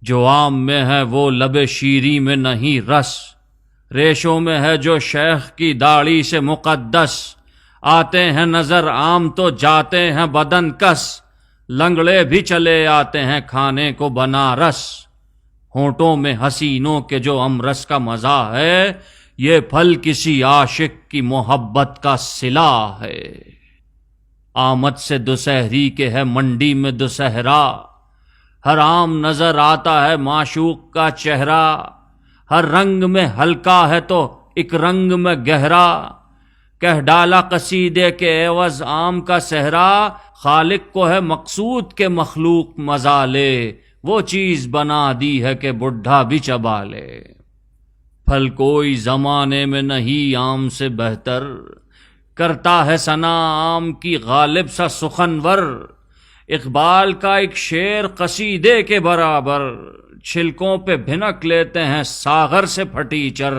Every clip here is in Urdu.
جو آم میں ہے وہ لب شیری میں نہیں رس، ریشوں میں ہے جو شیخ کی داڑھی سے مقدس، آتے ہیں نظر آم تو جاتے ہیں بدن کس، لنگڑے بھی چلے آتے ہیں کھانے کو بنارس، ہونٹوں میں حسینوں کے جو امرس کا مزہ ہے، یہ پھل کسی عاشق کی محبت کا صلہ ہے۔ آمد سے دوسہری کے ہے منڈی میں دوسہرا، ہر آم نظر آتا ہے معشوق کا چہرہ، ہر رنگ میں ہلکا ہے تو ایک رنگ میں گہرا، کہہ ڈالا قصیدے کے عوض آم کا صحرا، خالق کو ہے مقصود کے مخلوق مزہ لے، وہ چیز بنا دی ہے کہ بڈھا بھی چبا لے۔ پھل کوئی زمانے میں نہیں آم سے بہتر، کرتا ہے ثنا آم کی غالب سا سخنور، اقبال کا ایک شعر قصیدے کے برابر، چھلکوں پہ بھنک لیتے ہیں ساغر سے پھٹی چر،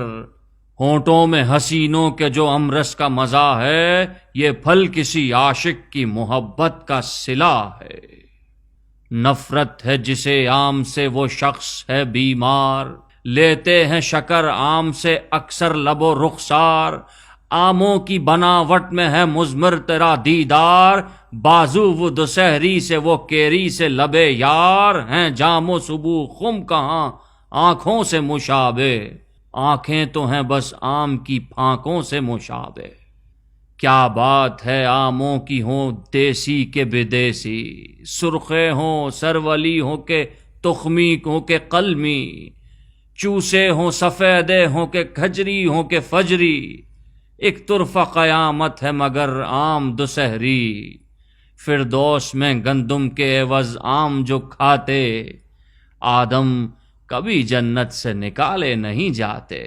ہونٹوں میں حسینوں کے جو امرس کا مزہ ہے، یہ پھل کسی عاشق کی محبت کا صلہ ہے۔ نفرت ہے جسے آم سے وہ شخص ہے بیمار، لیتے ہیں شکر آم سے اکثر لب و رخسار، آموں کی بناوٹ میں ہے مضمر تیرا دیدار، بازو وہ دوسہری سے وہ کیری سے لبے یار، ہیں جام و صبح خم کہاں آنکھوں سے مشابہ، آنکھیں تو ہیں بس آم کی پھانکوں سے مشابہ۔ کیا بات ہے آموں کی ہوں دیسی کے بدیسی، سرخے ہوں سرولی ہوں کہ تخمی ہوں کہ قلمی، چوسے ہوں سفیدے ہوں کہ کھجری ہوں کہ فجری، ایک طرفہ قیامت ہے مگر آم دوسہری، فردوس میں گندم کے عوض آم جو کھاتے، آدم کبھی جنت سے نکالے نہیں جاتے۔